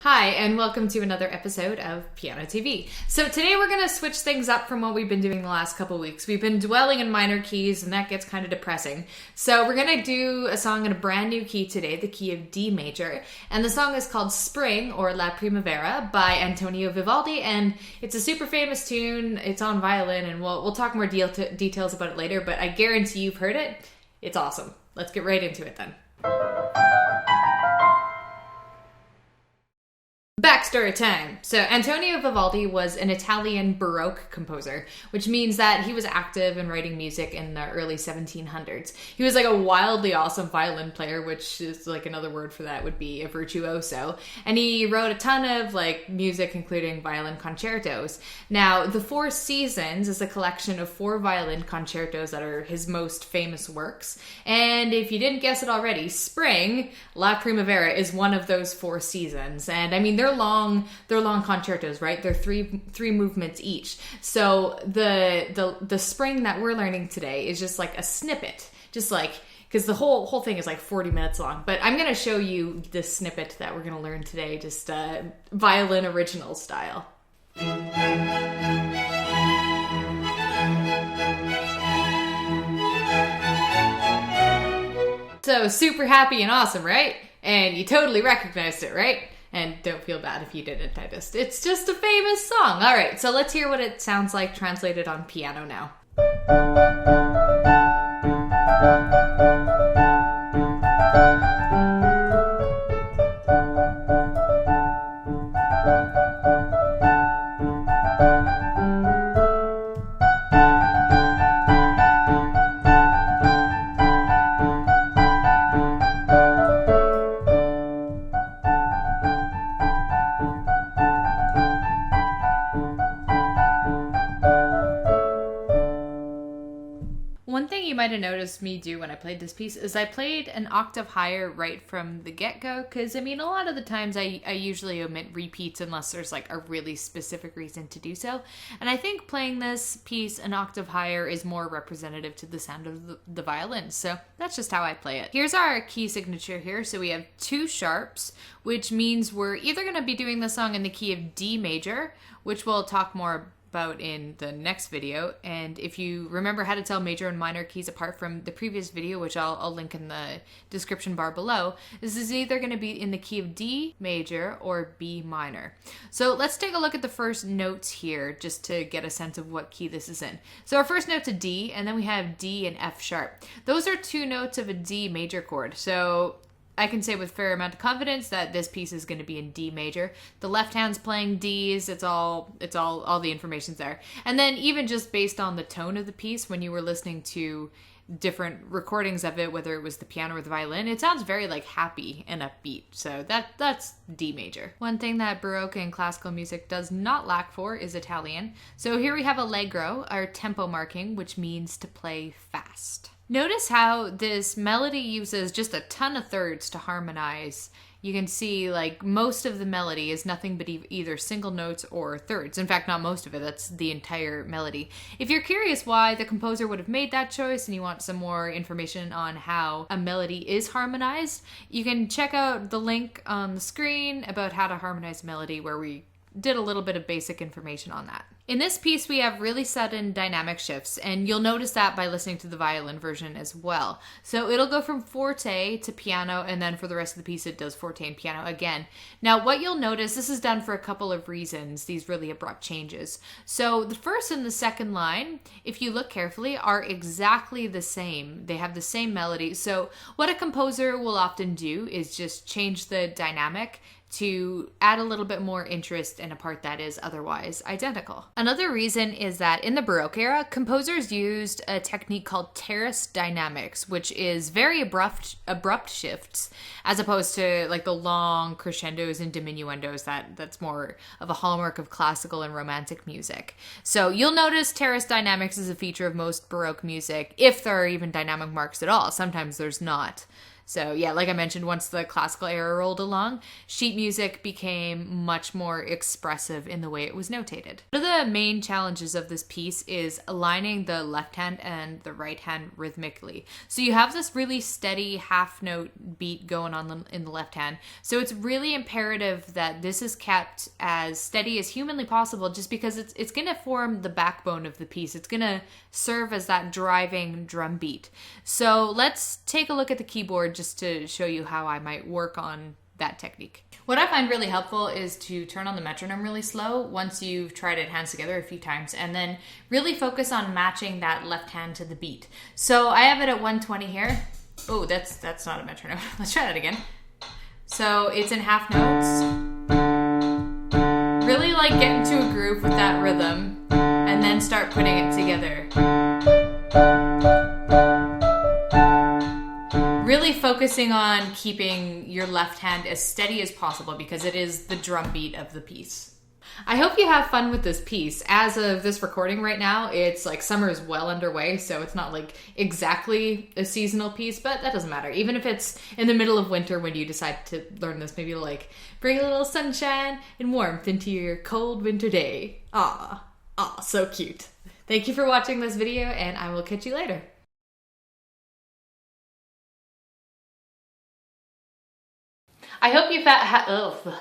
Hi, and welcome to another episode of Piano TV. So today we're going to switch things up from what we've been doing the last couple weeks. We've been dwelling in minor keys, and that gets kind of depressing. So we're going to do a song in a brand new key today, the key of D major. And the song is called Spring, or La Primavera, by Antonio Vivaldi. And it's a super famous tune. It's on violin, and we'll talk more details about it later. But I guarantee you've heard it. It's awesome. Let's get right into it then. Backstory time. So Antonio Vivaldi was an Italian Baroque composer, which means that he was active in writing music in the early 1700s. He was like a wildly awesome violin player, which is like another word for that would be a virtuoso. And he wrote a ton of like music, including violin concertos. Now, The Four Seasons is a collection of 4 violin concertos that are his most famous works. And if you didn't guess it already, Spring, La Primavera, is one of those 4 seasons. And I mean, they're long concertos, right? They're three movements each. So the spring that we're learning today is just like a snippet, just like, because the whole thing is like 40 minutes long. But I'm going to show you the snippet that we're going to learn today, just violin original style. So super happy and awesome, right? And you totally recognized it, right? And don't feel bad if you didn't. It's just a famous song. All right, so let's hear what it sounds like translated on piano now. One thing you might have noticed me do when I played this piece is I played an octave higher right from the get-go, because I mean a lot of the times I usually omit repeats unless there's like a really specific reason to do so, and I think playing this piece an octave higher is more representative to the sound of the violin, so that's just how I play it. Here's our key signature here. So we have 2 sharps, which means we're either going to be doing the song in the key of D major, which we'll talk more about in the next video. And if you remember how to tell major and minor keys apart from the previous video, which I'll link in the description bar below, this is either going to be in the key of D major or B minor. So let's take a look at the first notes here just to get a sense of what key this is in. So our first note's a D, and then we have D and F sharp. Those are 2 notes of a D major chord. So I can say with fair amount of confidence that this piece is going to be in D major. The left hand's playing D's. It's all the information's there. And then even just based on the tone of the piece, when you were listening to different recordings of it, whether it was the piano or the violin, it sounds very like happy and upbeat. So that's D major. One thing that Baroque and classical music does not lack for is Italian. So here we have allegro, our tempo marking, which means to play fast. Notice how this melody uses just a ton of thirds to harmonize. You can see like most of the melody is nothing but either single notes or thirds. In fact, not most of it, that's the entire melody. If you're curious why the composer would have made that choice and you want some more information on how a melody is harmonized, you can check out the link on the screen about how to harmonize melody, where we did a little bit of basic information on that. In this piece, we have really sudden dynamic shifts, and you'll notice that by listening to the violin version as well. So it'll go from forte to piano, and then for the rest of the piece, it does forte and piano again. Now, what you'll notice, this is done for a couple of reasons, these really abrupt changes. So the first and the second line, if you look carefully, are exactly the same. They have the same melody. So what a composer will often do is just change the dynamic to add a little bit more interest in a part that is otherwise identical. Another reason is that in the Baroque era, composers used a technique called terrace dynamics, which is very abrupt shifts, as opposed to like the long crescendos and diminuendos that's more of a hallmark of classical and romantic music. So you'll notice terrace dynamics is a feature of most Baroque music, if there are even dynamic marks at all. Sometimes there's not. So yeah, like I mentioned, once the classical era rolled along, sheet music became much more expressive in the way it was notated. One of the main challenges of this piece is aligning the left hand and the right hand rhythmically. So you have this really steady half note beat going on in the left hand. So it's really imperative that this is kept as steady as humanly possible, just because it's going to form the backbone of the piece. It's going to serve as that driving drum beat. So let's take a look at the keyboard just to show you how I might work on that technique. What I find really helpful is to turn on the metronome really slow once you've tried it hands together a few times, and then really focus on matching that left hand to the beat. So I have it at 120 here. Oh, that's not a metronome. Let's try that again. So it's in half notes. Really like get into a groove with that rhythm and then start putting it together. Really focusing on keeping your left hand as steady as possible because it is the drum beat of the piece. I hope you have fun with this piece. As of this recording right now, it's like summer is well underway, so it's not like exactly a seasonal piece, but that doesn't matter. Even if it's in the middle of winter when you decide to learn this, maybe like bring a little sunshine and warmth into your cold winter day. Aw, so cute. Thank you for watching this video, and I will catch you later. I hope you found